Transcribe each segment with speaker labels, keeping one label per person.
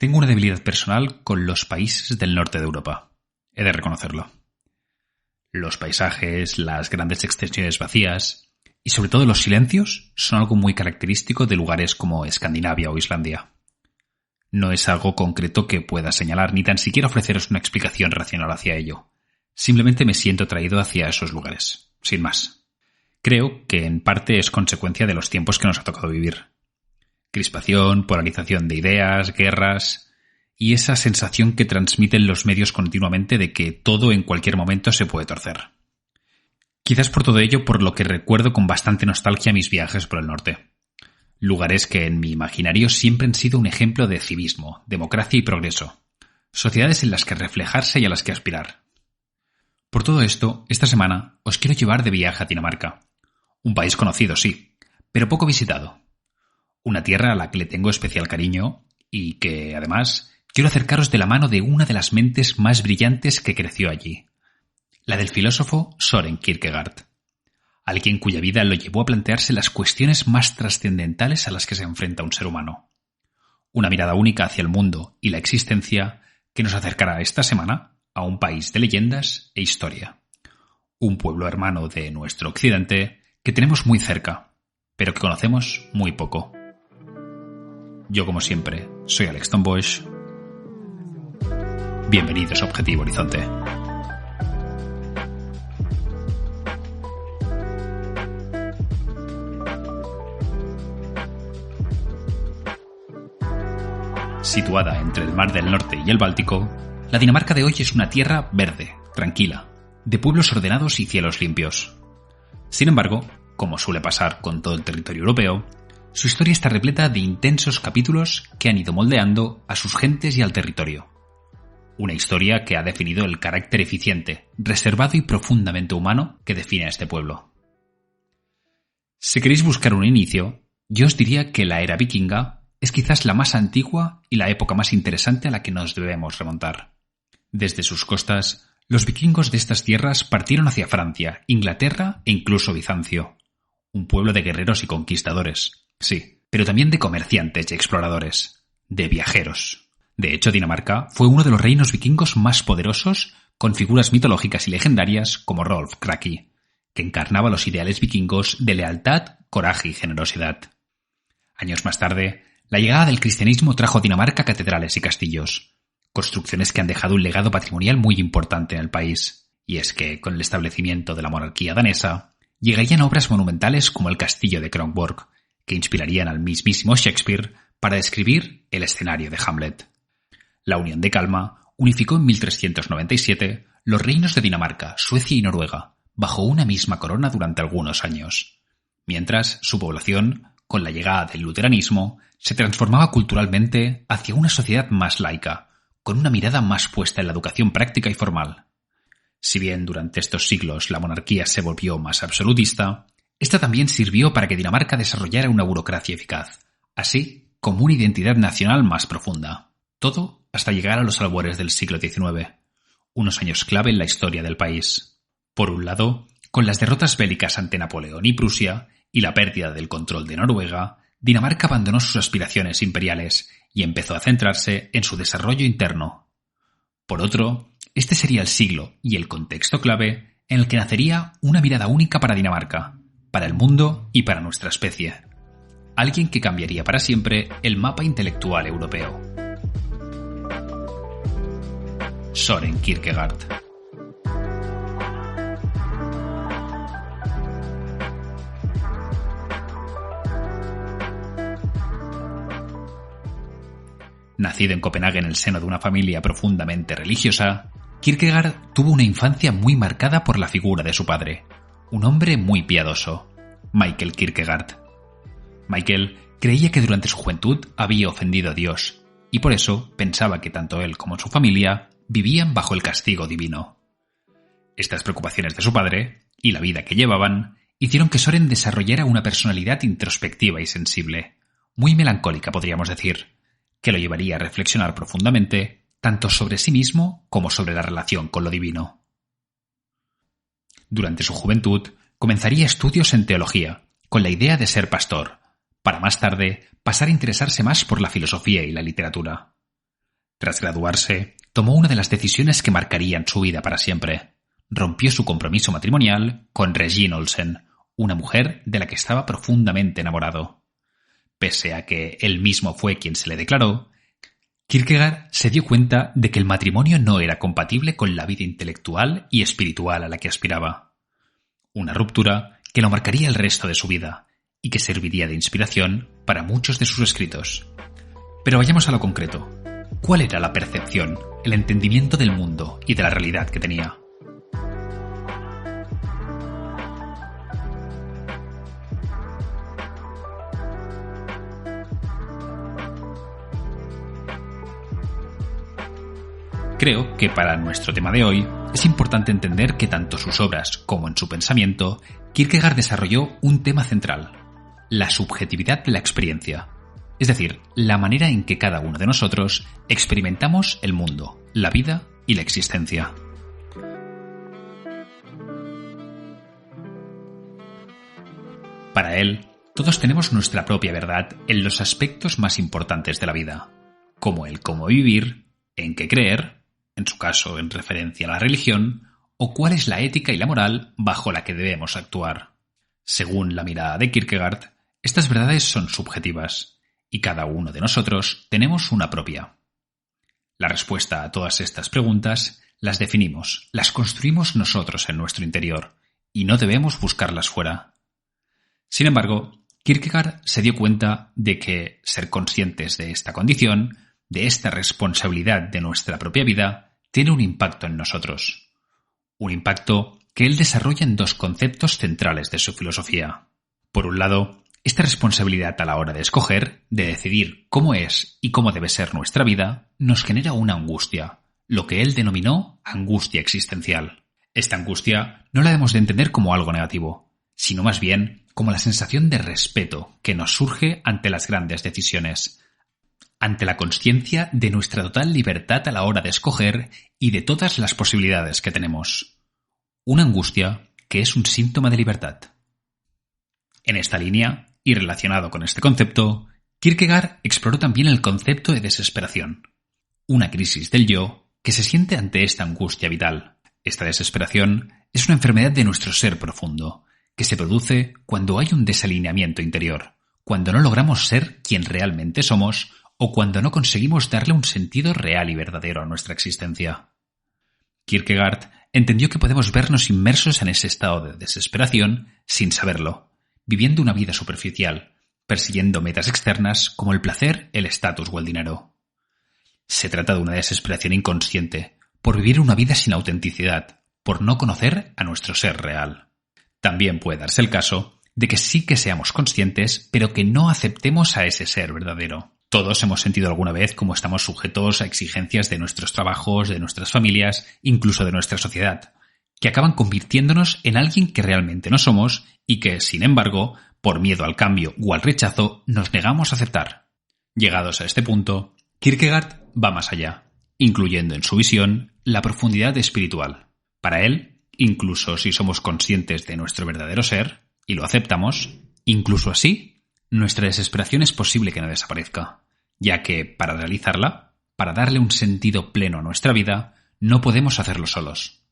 Speaker 1: Tengo una debilidad personal con los países del norte de Europa. He de reconocerlo. Los paisajes, las grandes extensiones vacías y sobre todo los silencios son algo muy característico de lugares como Escandinavia o Islandia. No es algo concreto que pueda señalar ni tan siquiera ofreceros una explicación racional hacia ello. Simplemente me siento atraído hacia esos lugares, sin más. Creo que en parte es consecuencia de los tiempos que nos ha tocado vivir. Crispación, polarización de ideas, guerras y esa sensación que transmiten los medios continuamente de que todo en cualquier momento se puede torcer. Quizás por todo ello por lo que recuerdo con bastante nostalgia mis viajes por el norte. Lugares que en mi imaginario siempre han sido un ejemplo de civismo, democracia y progreso. Sociedades en las que reflejarse y a las que aspirar. Por todo esto, esta semana os quiero llevar de viaje a Dinamarca. Un país conocido, sí, pero poco visitado. Una tierra a la que le tengo especial cariño y que, además, quiero acercaros de la mano de una de las mentes más brillantes que creció allí. La del filósofo Søren Kierkegaard. Alguien cuya vida lo llevó a plantearse las cuestiones más trascendentales a las que se enfrenta un ser humano. Una mirada única hacia el mundo y la existencia que nos acercará esta semana a un país de leyendas e historia. Un pueblo hermano de nuestro occidente que tenemos muy cerca, pero que conocemos muy poco. Yo, como siempre, soy Alex Tombosch. Bienvenidos a Objetivo Horizonte. Situada entre el Mar del Norte y el Báltico, la Dinamarca de hoy es una tierra verde, tranquila, de pueblos ordenados y cielos limpios. Sin embargo, como suele pasar con todo el territorio europeo, su historia está repleta de intensos capítulos que han ido moldeando a sus gentes y al territorio. Una historia que ha definido el carácter eficiente, reservado y profundamente humano que define a este pueblo. Si queréis buscar un inicio, yo os diría que la era vikinga es quizás la más antigua y la época más interesante a la que nos debemos remontar. Desde sus costas, los vikingos de estas tierras partieron hacia Francia, Inglaterra e incluso Bizancio. Un pueblo de guerreros y conquistadores, sí, pero también de comerciantes y exploradores, de viajeros. De hecho, Dinamarca fue uno de los reinos vikingos más poderosos, con figuras mitológicas y legendarias como Rolf Kraki, que encarnaba los ideales vikingos de lealtad, coraje y generosidad. Años más tarde, la llegada del cristianismo trajo a Dinamarca catedrales y castillos, construcciones que han dejado un legado patrimonial muy importante en el país. Y es que, con el establecimiento de la monarquía danesa, llegarían obras monumentales como el castillo de Kronborg, que inspirarían al mismísimo Shakespeare para describir el escenario de Hamlet. La Unión de Kalmar unificó en 1397 los reinos de Dinamarca, Suecia y Noruega, bajo una misma corona durante algunos años, mientras su población, con la llegada del luteranismo, se transformaba culturalmente hacia una sociedad más laica, con una mirada más puesta en la educación práctica y formal. Si bien durante estos siglos la monarquía se volvió más absolutista, esta también sirvió para que Dinamarca desarrollara una burocracia eficaz, así como una identidad nacional más profunda. Todo hasta llegar a los albores del siglo XIX, unos años clave en la historia del país. Por un lado, con las derrotas bélicas ante Napoleón y Prusia y la pérdida del control de Noruega, Dinamarca abandonó sus aspiraciones imperiales y empezó a centrarse en su desarrollo interno. Por otro, este sería el siglo y el contexto clave en el que nacería una mirada única para Dinamarca, para el mundo y para nuestra especie. Alguien que cambiaría para siempre el mapa intelectual europeo. Søren Kierkegaard. Nacido en Copenhague en el seno de una familia profundamente religiosa, Kierkegaard tuvo una infancia muy marcada por la figura de su padre, un hombre muy piadoso, Michael Kierkegaard. Michael creía que durante su juventud había ofendido a Dios, y por eso pensaba que tanto él como su familia vivían bajo el castigo divino. Estas preocupaciones de su padre, y la vida que llevaban, hicieron que Søren desarrollara una personalidad introspectiva y sensible, muy melancólica podríamos decir, que lo llevaría a reflexionar profundamente tanto sobre sí mismo como sobre la relación con lo divino. Durante su juventud comenzaría estudios en teología, con la idea de ser pastor, para más tarde pasar a interesarse más por la filosofía y la literatura. Tras graduarse, tomó una de las decisiones que marcarían su vida para siempre. Rompió su compromiso matrimonial con Regine Olsen, una mujer de la que estaba profundamente enamorado. Pese a que él mismo fue quien se le declaró, Kierkegaard se dio cuenta de que el matrimonio no era compatible con la vida intelectual y espiritual a la que aspiraba. Una ruptura que lo marcaría el resto de su vida y que serviría de inspiración para muchos de sus escritos. Pero vayamos a lo concreto. ¿Cuál era la percepción, el entendimiento del mundo y de la realidad que tenía? Creo que para nuestro tema de hoy es importante entender que tanto sus obras como en su pensamiento, Kierkegaard desarrolló un tema central: la subjetividad de la experiencia, es decir, la manera en que cada uno de nosotros experimentamos el mundo, la vida y la existencia. Para él, todos tenemos nuestra propia verdad en los aspectos más importantes de la vida, como el cómo vivir, en qué creer, en su caso en referencia a la religión, o cuál es la ética y la moral bajo la que debemos actuar. Según la mirada de Kierkegaard, estas verdades son subjetivas, y cada uno de nosotros tenemos una propia. La respuesta a todas estas preguntas las definimos, las construimos nosotros en nuestro interior, y no debemos buscarlas fuera. Sin embargo, Kierkegaard se dio cuenta de que ser conscientes de esta condición, de esta responsabilidad de nuestra propia vida, tiene un impacto en nosotros. Un impacto que él desarrolla en dos conceptos centrales de su filosofía. Por un lado, esta responsabilidad a la hora de escoger, de decidir cómo es y cómo debe ser nuestra vida, nos genera una angustia, lo que él denominó angustia existencial. Esta angustia no la debemos de entender como algo negativo, sino más bien como la sensación de respeto que nos surge ante las grandes decisiones, ante la consciencia de nuestra total libertad a la hora de escoger y de todas las posibilidades que tenemos. Una angustia que es un síntoma de libertad. En esta línea, y relacionado con este concepto, Kierkegaard exploró también el concepto de desesperación, una crisis del yo que se siente ante esta angustia vital. Esta desesperación es una enfermedad de nuestro ser profundo, que se produce cuando hay un desalineamiento interior, cuando no logramos ser quien realmente somos o cuando no conseguimos darle un sentido real y verdadero a nuestra existencia. Kierkegaard entendió que podemos vernos inmersos en ese estado de desesperación sin saberlo, viviendo una vida superficial, persiguiendo metas externas como el placer, el estatus o el dinero. Se trata de una desesperación inconsciente, por vivir una vida sin autenticidad, por no conocer a nuestro ser real. También puede darse el caso de que sí que seamos conscientes, pero que no aceptemos a ese ser verdadero. Todos hemos sentido alguna vez cómo estamos sujetos a exigencias de nuestros trabajos, de nuestras familias, incluso de nuestra sociedad, que acaban convirtiéndonos en alguien que realmente no somos y que, sin embargo, por miedo al cambio o al rechazo, nos negamos a aceptar. Llegados a este punto, Kierkegaard va más allá, incluyendo en su visión la profundidad espiritual. Para él, incluso si somos conscientes de nuestro verdadero ser y lo aceptamos, incluso así, nuestra desesperación es posible que no desaparezca, ya que, para realizarla, para darle un sentido pleno a nuestra vida, no podemos hacerlo solos.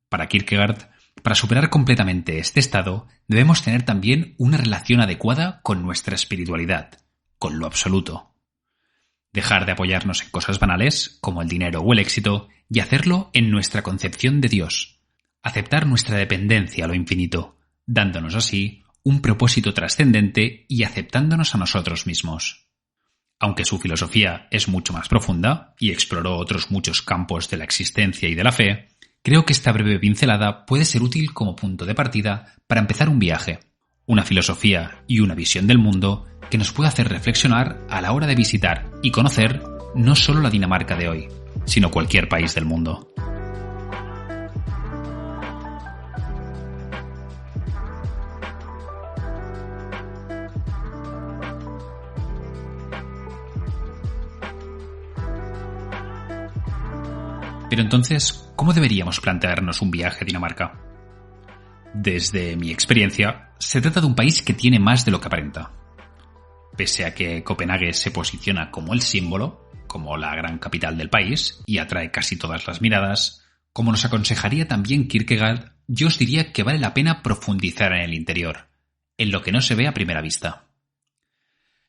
Speaker 1: Para Kierkegaard, para superar completamente este estado, debemos tener también una relación adecuada con nuestra espiritualidad, con lo absoluto. Dejar de apoyarnos en cosas banales, como el dinero o el éxito, y hacerlo en nuestra concepción de Dios. Aceptar nuestra dependencia a lo infinito, dándonos así un propósito trascendente y aceptándonos a nosotros mismos. Aunque su filosofía es mucho más profunda y exploró otros muchos campos de la existencia y de la fe, creo que esta breve pincelada puede ser útil como punto de partida para empezar un viaje, una filosofía y una visión del mundo que nos puede hacer reflexionar a la hora de visitar y conocer no solo la Dinamarca de hoy, sino cualquier país del mundo. Pero entonces, ¿cómo deberíamos plantearnos un viaje a Dinamarca? Desde mi experiencia, se trata de un país que tiene más de lo que aparenta. Pese a que Copenhague se posiciona como el símbolo, como la gran capital del país y atrae casi todas las miradas, como nos aconsejaría también Kierkegaard, yo os diría que vale la pena profundizar en el interior, en lo que no se ve a primera vista.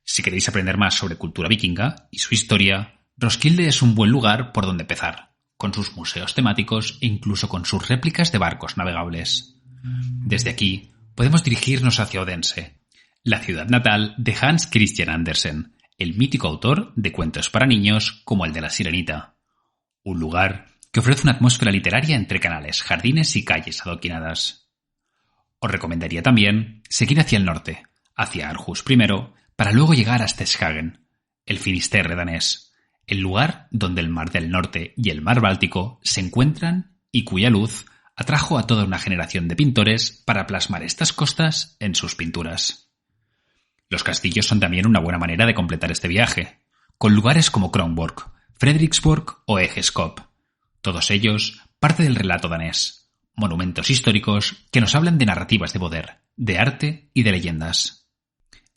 Speaker 1: Si queréis aprender más sobre cultura vikinga y su historia, Roskilde es un buen lugar por donde empezar, con sus museos temáticos e incluso con sus réplicas de barcos navegables. Desde aquí podemos dirigirnos hacia Odense, la ciudad natal de Hans Christian Andersen, el mítico autor de cuentos para niños como el de La Sirenita. Un lugar que ofrece una atmósfera literaria entre canales, jardines y calles adoquinadas. Os recomendaría también seguir hacia el norte, hacia Aarhus primero, para luego llegar a Stenshagen, el Finisterre danés, el lugar donde el Mar del Norte y el Mar Báltico se encuentran y cuya luz atrajo a toda una generación de pintores para plasmar estas costas en sus pinturas. Los castillos son también una buena manera de completar este viaje, con lugares como Kronborg, Fredriksborg o Egeskov, todos ellos parte del relato danés, monumentos históricos que nos hablan de narrativas de poder, de arte y de leyendas.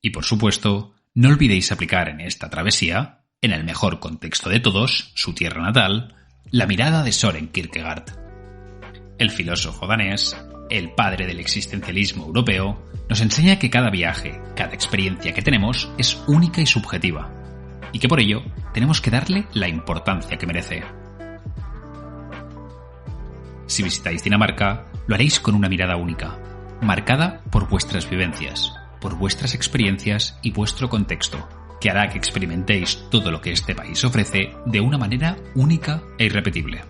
Speaker 1: Y por supuesto, no olvidéis aplicar en esta travesía, en el mejor contexto de todos, su tierra natal, la mirada de Søren Kierkegaard. El filósofo danés, el padre del existencialismo europeo, nos enseña que cada viaje, cada experiencia que tenemos es única y subjetiva, y que por ello tenemos que darle la importancia que merece. Si visitáis Dinamarca, lo haréis con una mirada única, marcada por vuestras vivencias, por vuestras experiencias y vuestro contexto, que hará que experimentéis todo lo que este país ofrece de una manera única e irrepetible.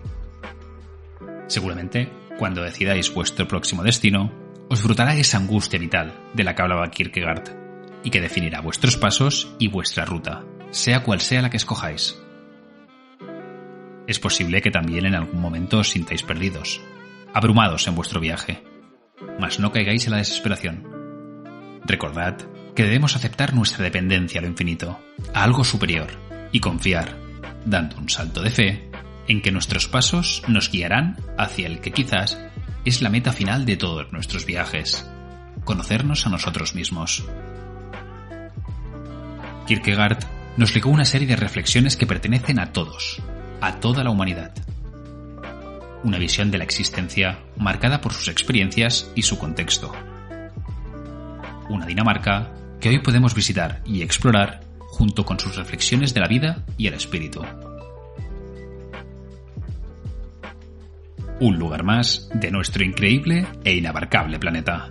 Speaker 1: Seguramente, cuando decidáis vuestro próximo destino, os brotará esa angustia vital de la que hablaba Kierkegaard y que definirá vuestros pasos y vuestra ruta, sea cual sea la que escojáis. Es posible que también en algún momento os sintáis perdidos, abrumados en vuestro viaje, mas no caigáis en la desesperación. Recordad que debemos aceptar nuestra dependencia a lo infinito, a algo superior, y confiar, dando un salto de fe, en que nuestros pasos nos guiarán hacia el que quizás es la meta final de todos nuestros viajes, conocernos a nosotros mismos. Kierkegaard nos legó una serie de reflexiones que pertenecen a todos, a toda la humanidad. Una visión de la existencia marcada por sus experiencias y su contexto. Una Dinamarca que hoy podemos visitar y explorar junto con sus reflexiones de la vida y el espíritu. Un lugar más de nuestro increíble e inabarcable planeta.